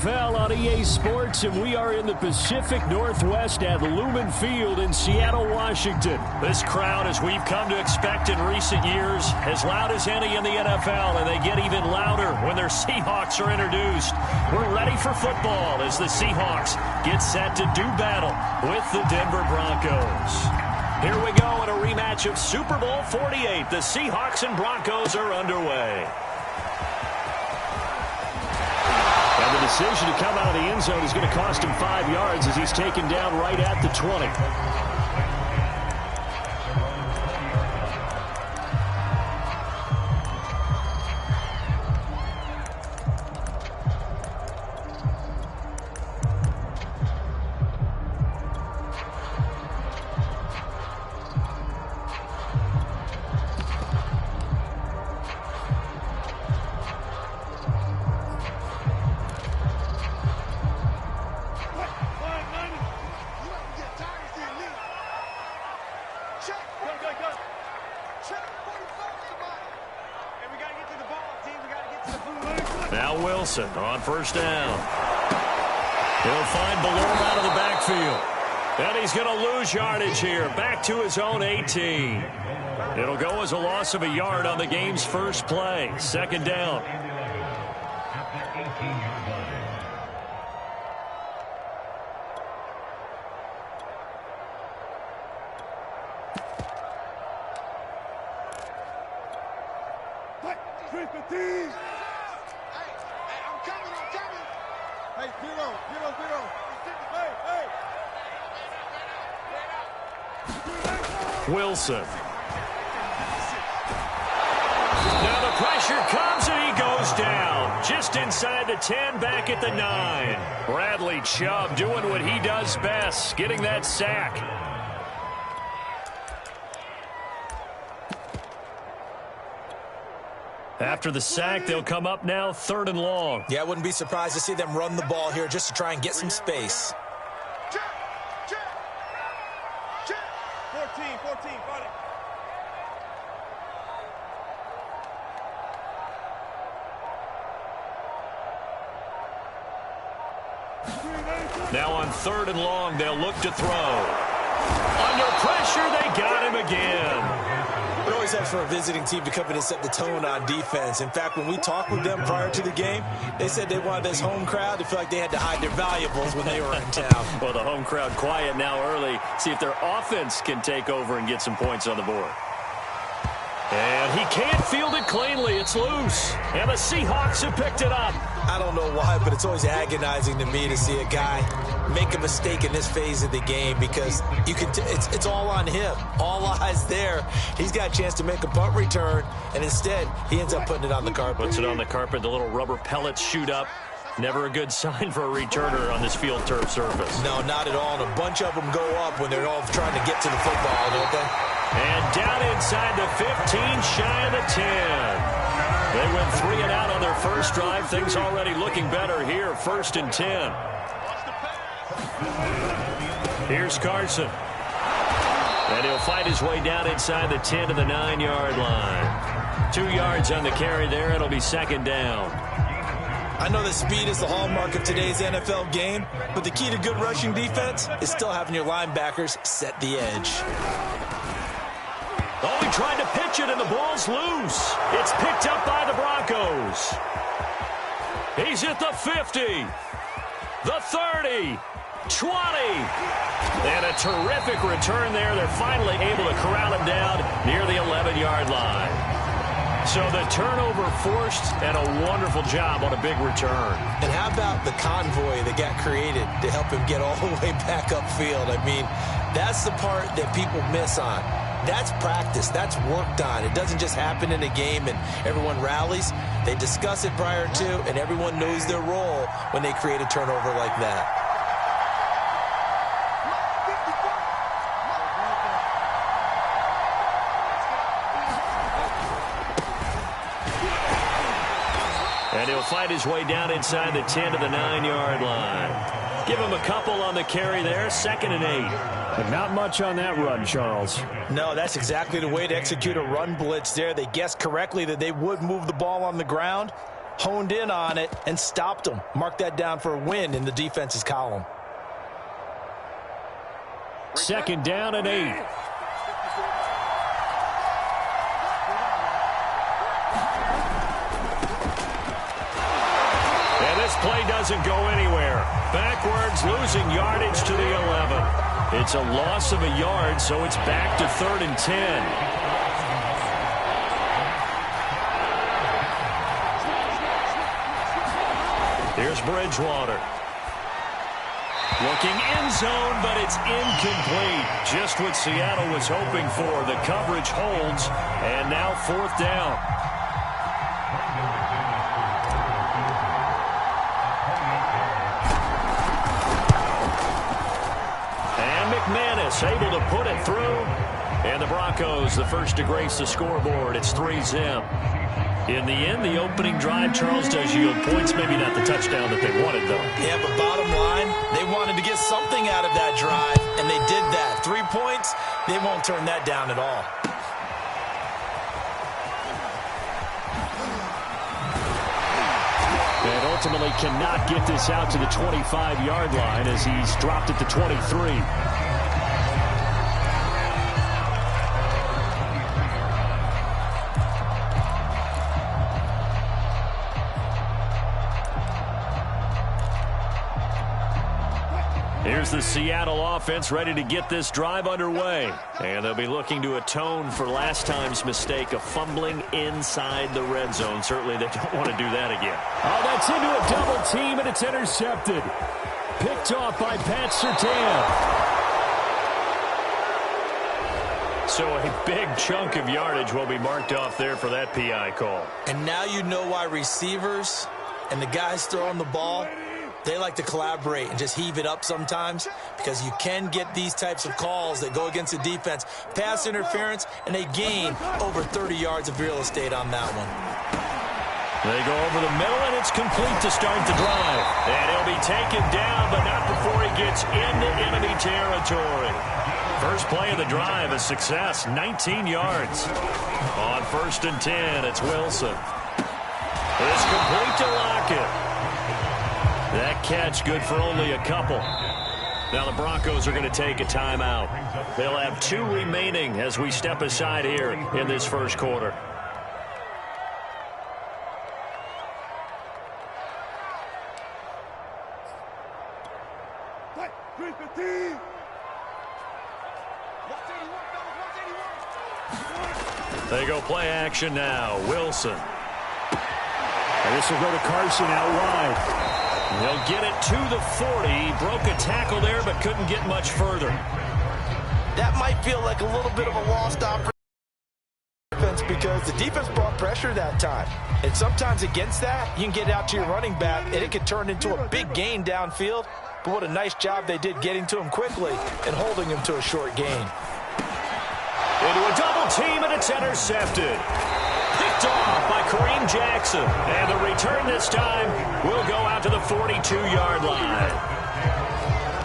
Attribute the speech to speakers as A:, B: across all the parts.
A: NFL on EA Sports, and we are in the Pacific Northwest at Lumen Field in Seattle, Washington. This crowd, as we've come to expect in recent years, as loud as any in the NFL, and they get even louder when their Seahawks are introduced. We're ready for football as the Seahawks get set to do battle with the Denver Broncos. Here we go in a rematch of Super Bowl 48. The Seahawks and Broncos are underway. And the decision to come out of the end zone is going to cost him 5 yards as he's taken down right at the 20. Now Wilson on first down. He'll find Ballore out of the backfield. And he's going to lose yardage here. Back to his own 18. It'll go as a loss of a yard on the game's first play. Second down. Wilson. Now the pressure comes and he goes down. Just inside the 10, back at the 9. Bradley Chubb doing what he does best, getting that sack. After the sack, they'll come up now 3rd and long.
B: Yeah, I wouldn't be surprised to see them run the ball here just to try and get some space.
C: 14, got it.
A: Now on 3rd and long, they'll look to throw. Under pressure, they got him again.
B: It always helps for a visiting team to come in and set the tone on defense. In fact, when we talked with them prior to the game, they said they wanted this home crowd to feel like they had to hide their valuables when they were in town.
A: Well, the home crowd quiet now early. See if their offense can take over and get some points on the board. And he can't field it cleanly. It's loose. And the Seahawks have picked it up.
B: I don't know why, but it's always agonizing to me to see a guy make a mistake in this phase of the game because you can it's all on him. All eyes there. He's got a chance to make a punt return, and instead he ends up putting it on the carpet.
A: Puts it on the carpet. The little rubber pellets shoot up. Never a good sign for a returner on this field turf surface.
B: No, not at all. And a bunch of them go up when they're all trying to get to the football, don't they?
A: And down inside the 15, shy of the 10. They went 3 and out on their first drive. Things already looking better here. 1st and 10. Here's Carson. And he'll fight his way down inside the 10 to the 9-yard line. 2 yards on the carry there. It'll be 2nd down.
B: I know that speed is the hallmark of today's NFL game, but the key to good rushing defense is still having your linebackers set the edge.
A: Oh, he tried to pitch it, and the ball's loose. It's picked up by the Broncos. He's at the 50, the 30, 20. And a terrific return there. They're finally able to corral him down near the 11-yard line. So the turnover forced, and a wonderful job on a big return.
B: And how about the convoy that got created to help him get all the way back upfield? I mean, that's the part that people miss on. That's practice. That's worked on. It doesn't just happen in a game and everyone rallies. They discuss it prior to, and everyone knows their role when they create a turnover like that.
A: And he'll fight his way down inside the 10 to the 9-yard line. Give him a couple on the carry there. 2nd and 8.
D: But not much on that run, Charles.
B: No, that's exactly the way to execute a run blitz there. They guessed correctly that they would move the ball on the ground. honed in on it, and stopped them. Mark that down for a win in the defense's column.
A: 2nd down and 8. And this play doesn't go anywhere. Backwards, losing yardage to the 11. It's a loss of a yard, so it's back to 3rd and 10. Here's Bridgewater. Looking end zone, but it's incomplete. Just what Seattle was hoping for. The coverage holds, and now 4th down. And McManus able to put it through. And the Broncos, the first to grace the scoreboard. It's 3-zip. In the end, the opening drive, Charles, does yield points. Maybe not the touchdown that they wanted, though.
B: Yeah, but bottom line, they wanted to get something out of that drive, and they did that. 3 points, they won't turn that down at all.
A: And ultimately cannot get this out to the 25-yard line as he's dropped it to 23. Here's the Seattle offense ready to get this drive underway. And they'll be looking to atone for last time's mistake of fumbling inside the red zone. Certainly they don't want to do that again. Oh, that's into a double team, and it's intercepted. Picked off by Pat Surtain. So a big chunk of yardage will be marked off there for that PI call.
B: And now you know why receivers and the guys throwing the ball, they like to collaborate and just heave it up sometimes, because you can get these types of calls that go against the defense. Pass interference, and they gain over 30 yards of real estate on that one.
A: They go over the middle, and it's complete to start the drive. And he'll be taken down, but not before he gets into enemy territory. First play of the drive, a success, 19 yards. On 1st and 10, it's Wilson. It's complete to Lockett. That catch good for only a couple. Now the Broncos are going to take a timeout. They'll have 2 remaining as we step aside here in this first quarter. They go play action now. Wilson. And this will go to Carson out wide. They'll get it to the 40. Broke a tackle there, but couldn't get much further.
B: That might feel like a little bit of a lost opportunity because the defense brought pressure that time. And sometimes against that, you can get out to your running back, and it can turn into a big gain downfield. But what a nice job they did getting to him quickly and holding him to a short gain.
A: Into a double team, and it's intercepted. Picked off by Kareem Jackson. And the return this time will go out to the 42-yard line.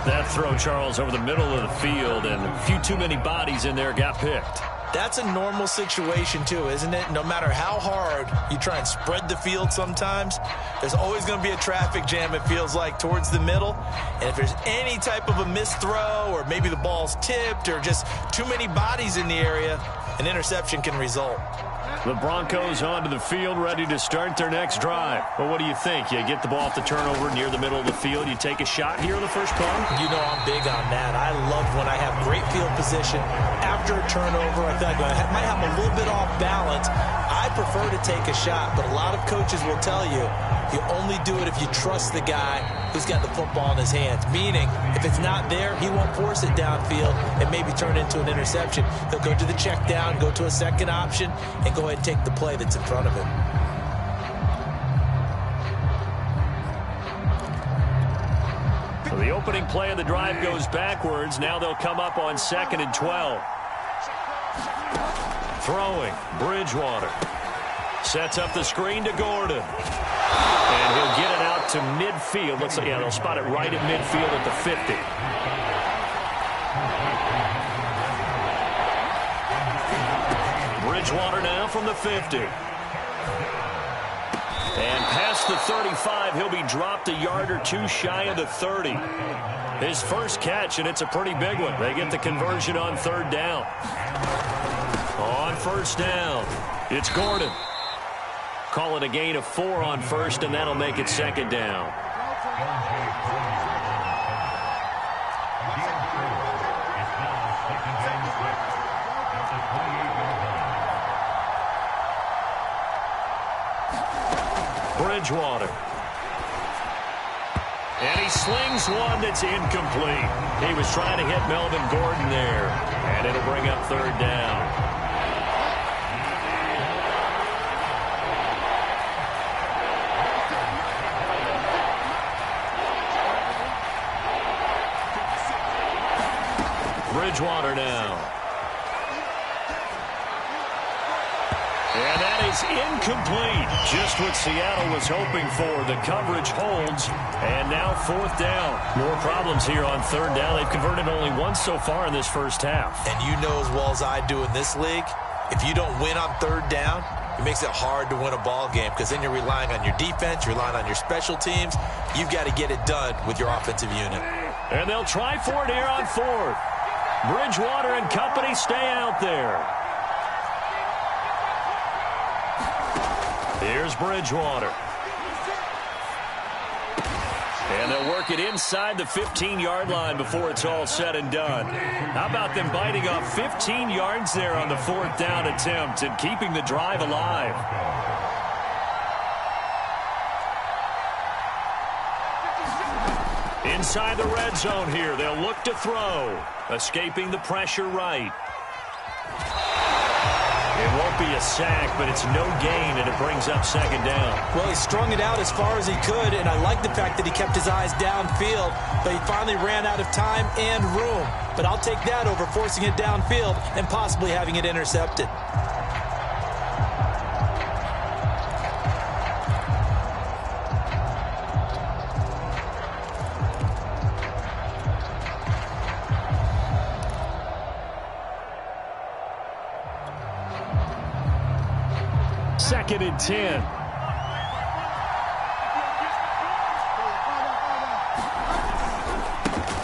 A: That throw, Charles, over the middle of the field, and a few too many bodies in there got picked.
B: That's a normal situation, too, isn't it? No matter how hard you try and spread the field sometimes, there's always going to be a traffic jam, it feels like, towards the middle. And if there's any type of a missed throw, or maybe the ball's tipped, or just too many bodies in the area, an interception can result.
A: The Broncos onto the field, ready to start their next drive. Well, what do you think? You get the ball off the turnover near the middle of the field. You take a shot here on the first play?
B: You know I'm big on that. I love when I have great field position. After a turnover, I feel like I might have a little bit off balance. I prefer to take a shot, but a lot of coaches will tell you, you only do it if you trust the guy who's got the football in his hands. Meaning, if it's not there, he won't force it downfield and maybe turn it into an interception. He'll go to the check down, go to a second option, and go ahead and take the play that's in front of him.
A: So the opening play of the drive goes backwards. Now they'll come up on 2nd and 12. Throwing, Bridgewater. Sets up the screen to Gordon. And he'll get it out to midfield. Looks like, yeah, they'll spot it right at midfield at the 50. Bridgewater now from the 50. And past the 35, he'll be dropped a yard or two shy of the 30. His first catch, and it's a pretty big one. They get the conversion on third down. On first down, it's Gordon. Call it a gain of 4 on first, and that'll make it second down. Bridgewater. And he slings one that's incomplete. He was trying to hit Melvin Gordon there. And it'll bring up third down. Bridgewater now. And that is incomplete. Just what Seattle was hoping for. The coverage holds. And now fourth down. More problems here on third down. They've converted only once so far in this first half.
B: And you know as well as I do in this league, if you don't win on third down, it makes it hard to win a ball game because then you're relying on your defense, you're relying on your special teams. You've got to get it done with your offensive unit.
A: And they'll try for it here on fourth. Bridgewater and company stay out there. Here's Bridgewater. And they'll work it inside the 15-yard line before it's all said and done. How about them biting off 15 yards there on the fourth down attempt and keeping the drive alive? Inside the red zone here, they'll look to throw. Escaping the pressure right. It won't be a sack, but it's no gain, and it brings up second down.
C: Well, he strung it out as far as he could, and I like the fact that he kept his eyes downfield, but he finally ran out of time and room. But I'll take that over forcing it downfield and possibly having it intercepted.
A: Second and 10.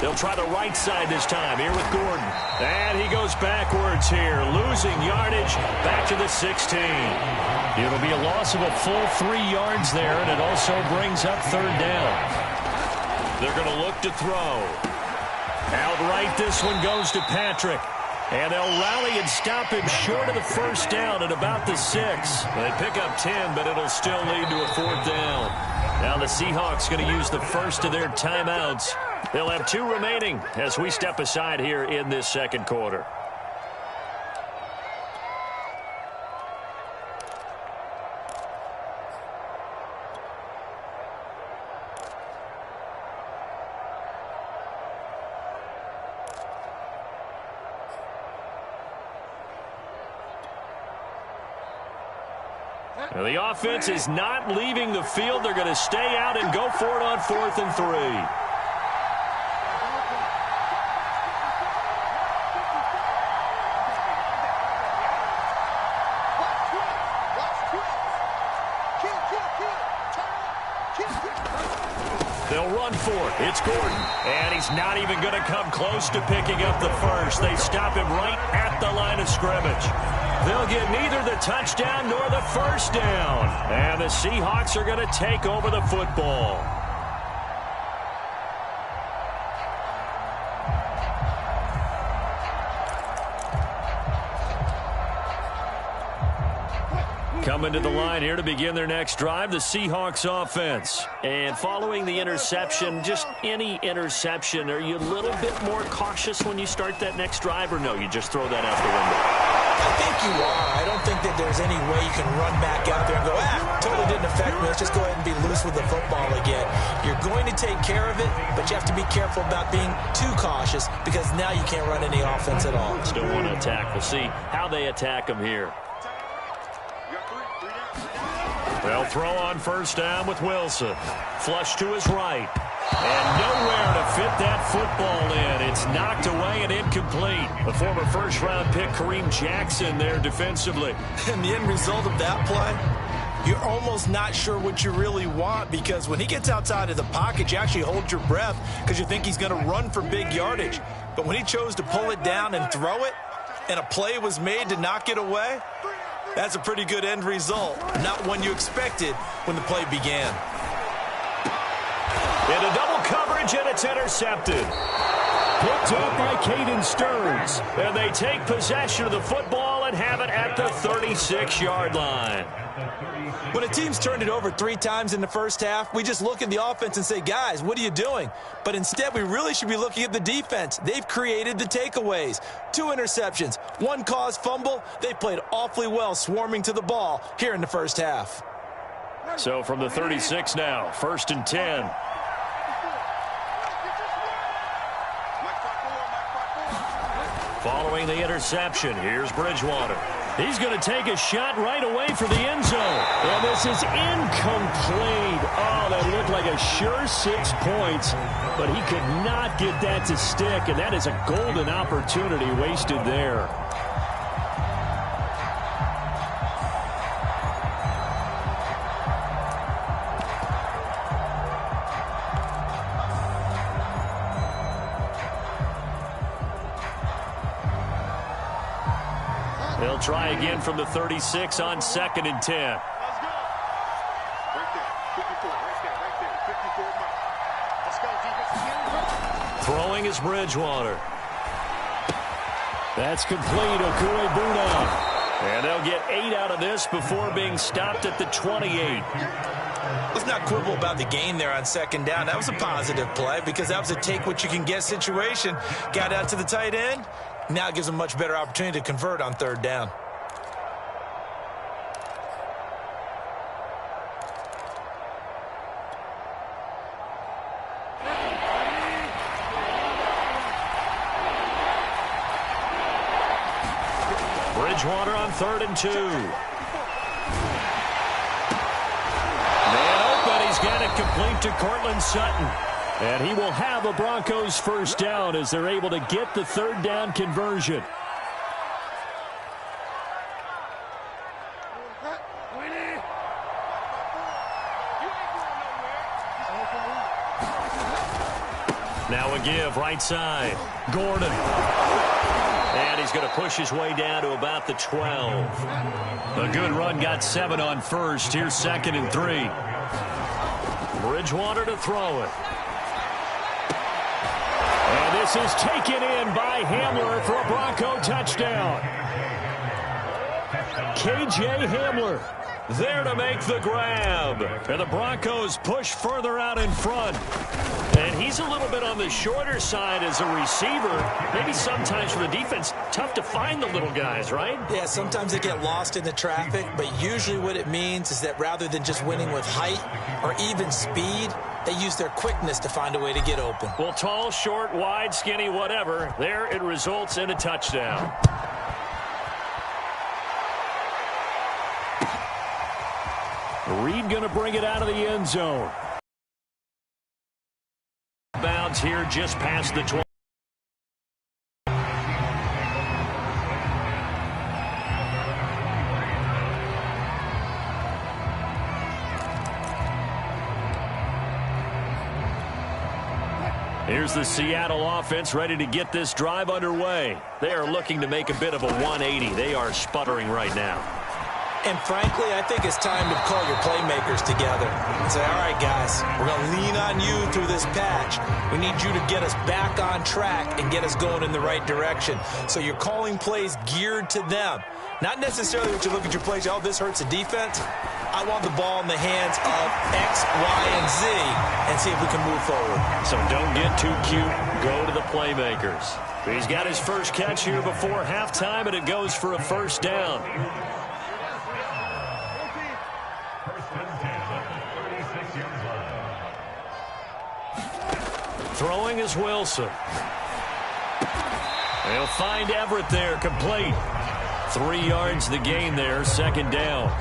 A: They'll try the right side this time here with Gordon. And he goes backwards here, losing yardage back to the 16. It'll be a loss of a full 3 yards there, and it also brings up third down. They're going to look to throw. Outright, this one goes to Patrick. And they'll rally and stop him short of the first down at about the 6. They pick up 10, but it'll still lead to a fourth down. Now the Seahawks going to use the first of their timeouts. They'll have 2 remaining as we step aside here in this second quarter. Now the offense is not leaving the field. They're going to stay out and go for it on 4th and 3. They'll run for it. It's Gordon. And he's not even going to come close to picking up the first. They stop him right at the line of scrimmage. They'll get neither the touchdown nor the first down. And the Seahawks are going to take over the football. Coming to the line here to begin their next drive, the Seahawks offense. And following the interception, just any interception, are you a little bit more cautious when you start that next drive, or no, you just throw that out the window?
C: I think you are. I don't think that there's any way you can run back out there and go, totally didn't affect me. Let's just go ahead and be loose with the football again. You're going to take care of it, but you have to be careful about being too cautious because now you can't run any offense at all.
A: Still want to attack. We'll see how they attack them here. They'll throw on first down with Wilson. Flush to his right. And nowhere to fit that football in. It's knocked away and incomplete. The former first-round pick, Kareem Jackson, there defensively.
C: And the end result of that play, you're almost not sure what you really want, because when he gets outside of the pocket, you actually hold your breath because you think he's going to run for big yardage. But when he chose to pull it down and throw it, and a play was made to knock it away, that's a pretty good end result. Not one you expected when the play began.
A: Into double coverage, and it's intercepted. Picked up by Caden Stearns. And they take possession of the football and have it at the 36-yard line.
C: When a team's turned it over 3 times in the first half, we just look at the offense and say, guys, what are you doing? But instead, we really should be looking at the defense. They've created the takeaways. 2 interceptions, 1 caused fumble. They played awfully well swarming to the ball here in the first half.
A: So from the 36 now, 1st and 10. Following the interception, here's Bridgewater. He's going to take a shot right away for the end zone. And this is incomplete. Oh, that looked like a sure 6 points, but he could not get that to stick, and that is a golden opportunity wasted there. They'll try again from the 36 on 2nd and 10. Throwing is Bridgewater. That's complete. Okuebuna. And they'll get 8 out of this before being stopped at the 28.
C: Let's not quibble about the gain there on 2nd down. That was a positive play because that was a take-what-you-can-get situation. Got out to the tight end. Now it gives them a much better opportunity to convert on 3rd down.
A: Bridgewater on 3rd and 2. He's got it complete to Cortland Sutton. And he will have a Broncos 1st down as they're able to get the 3rd down conversion. Now a give right side. Gordon. And he's going to push his way down to about the 12. A good run got 7 on 1st. Here's 2nd and 3. Bridgewater to throw it. And this is taken in by Hamler for a Bronco touchdown. K.J. Hamler there to make the grab. And the Broncos push further out in front. And he's a little bit on the shorter side as a receiver. Maybe sometimes for the defense, tough to find the little guys, right?
C: Yeah, sometimes they get lost in the traffic, but usually what it means is that rather than just winning with height or even speed, they use their quickness to find a way to get open.
A: Well, tall, short, wide, skinny, whatever, there it results in a touchdown. Reed going to bring it out of the end zone. Bounds here just past the 20. Here's the Seattle offense ready to get this drive underway. They are looking to make a bit of a 180. They are sputtering right now.
C: And frankly, I think it's time to call your playmakers together and say, all right, guys, we're going to lean on you through this patch. We need you to get us back on track and get us going in the right direction. So you're calling plays geared to them. Not necessarily what you look at your plays, oh, this hurts the defense. I want the ball in the hands of X, Y, and Z and see if we can move forward.
A: So don't get too cute. Go to the playmakers. He's got his first catch here before halftime, and it goes for a 1st down. Throwing is Wilson. They'll find Everett there, complete. 3 yards the gain there, 2nd down.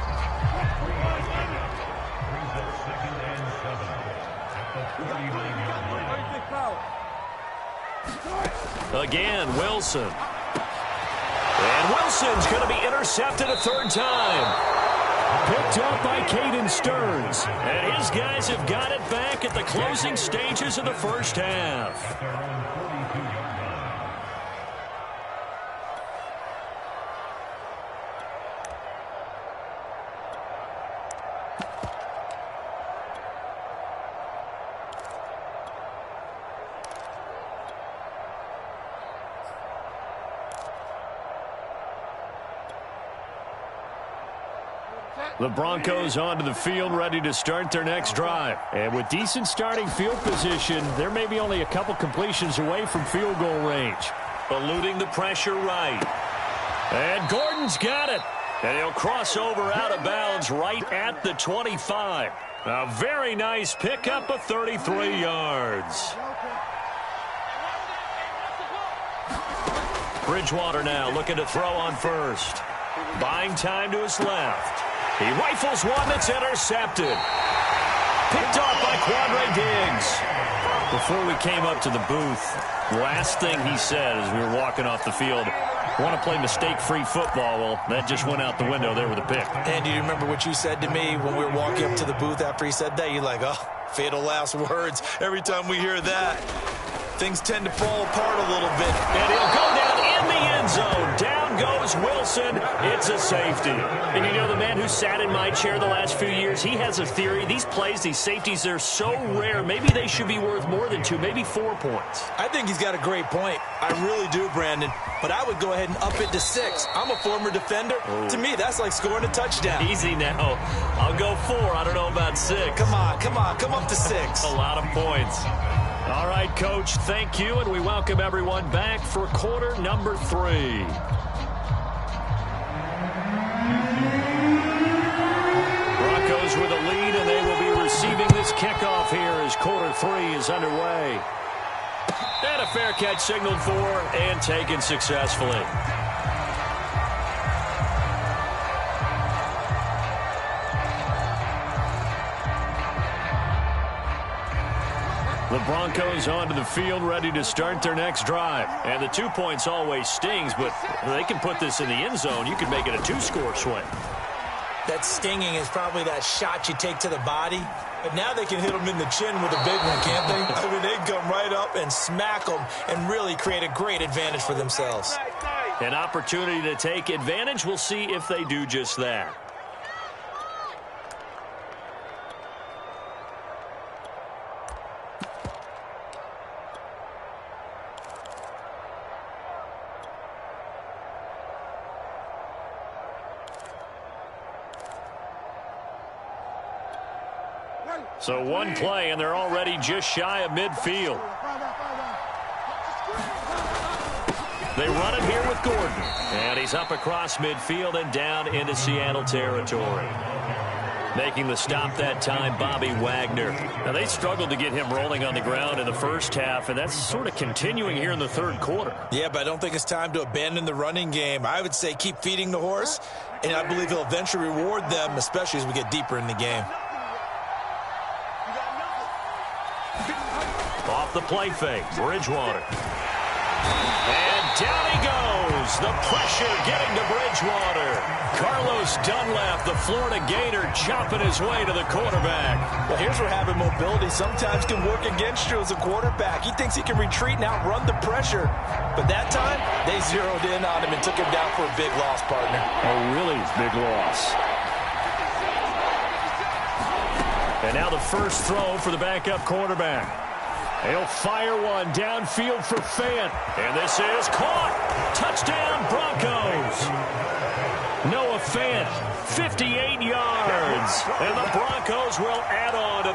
A: Again, Wilson. And Wilson's going to be intercepted a 3rd time. Picked up by Caden Stearns. And his guys have got it back at the closing stages of the first half. The Broncos onto the field, ready to start their next drive. And with decent starting field position, there may be only a couple completions away from field goal range. Eluding the pressure right. And Gordon's got it. And he'll cross over out of bounds right at the 25. A very nice pickup of 33 yards. Bridgewater now looking to throw on first. Buying time to his left. He rifles one that's intercepted. Picked off by Quandre Diggs. Before we came up to the booth, last thing he said as we were walking off the field, want to play mistake-free football. Well, that just went out the window there with a pick.
B: And do you remember what you said to me when we were walking up to the booth after he said that? You're like, oh, fatal last words. Every time we hear that, things tend to fall apart a little bit.
A: And he'll go down in the end zone. Down goes Wilson. It's a safety. And you know, the man who sat in my chair the last few years, he has a theory. These plays, these safeties, they're so rare. Maybe they should be worth more than 2, maybe 4 points.
B: I think he's got a great point. I really do, Brandon. But I would go ahead and up it to 6. I'm a former defender.
A: Oh.
B: To me, that's like scoring a touchdown.
A: Easy now. I'll go 4. I don't know about 6.
B: Come on. Come up to 6.
A: A lot of points. All right, Coach, thank you, and we welcome everyone back for quarter number 3. Broncos with a lead, and they will be receiving this kickoff here as quarter 3 is underway. And a fair catch signaled for and taken successfully. The Broncos onto the field, ready to start their next drive. And the 2 points always stings, but they can put this in the end zone. You can make it a 2-score swing.
B: That stinging is probably that shot you take to the body. But now they can hit them in the chin with a big one, can't they? I mean, they can come right up and smack them and really create a great advantage for themselves.
A: An opportunity to take advantage. We'll see if they do just that. So one play, and they're already just shy of midfield. They run it here with Gordon. And he's up across midfield and down into Seattle territory. Making the stop that time, Bobby Wagner. Now, they struggled to get him rolling on the ground in the first half, and that's sort of continuing here in the third quarter.
B: Yeah, but I don't think it's time to abandon the running game. I would say keep feeding the horse, and I believe he'll eventually reward them, especially as we get deeper in the game.
A: Off the play fake, Bridgewater. And down he goes. The pressure getting to Bridgewater. Carlos Dunlap, the Florida Gator, chopping his way to the quarterback.
B: Well, here's where having mobility sometimes can work against you as a quarterback. He thinks he can retreat and outrun the pressure. But that time, they zeroed in on him and took him down for a big loss, partner.
A: A really big loss. And now the first throw for the backup quarterback. He'll fire one downfield for Fant. And this is caught. Touchdown, Broncos. Noah Fant, 58 yards. And the Broncos will add on to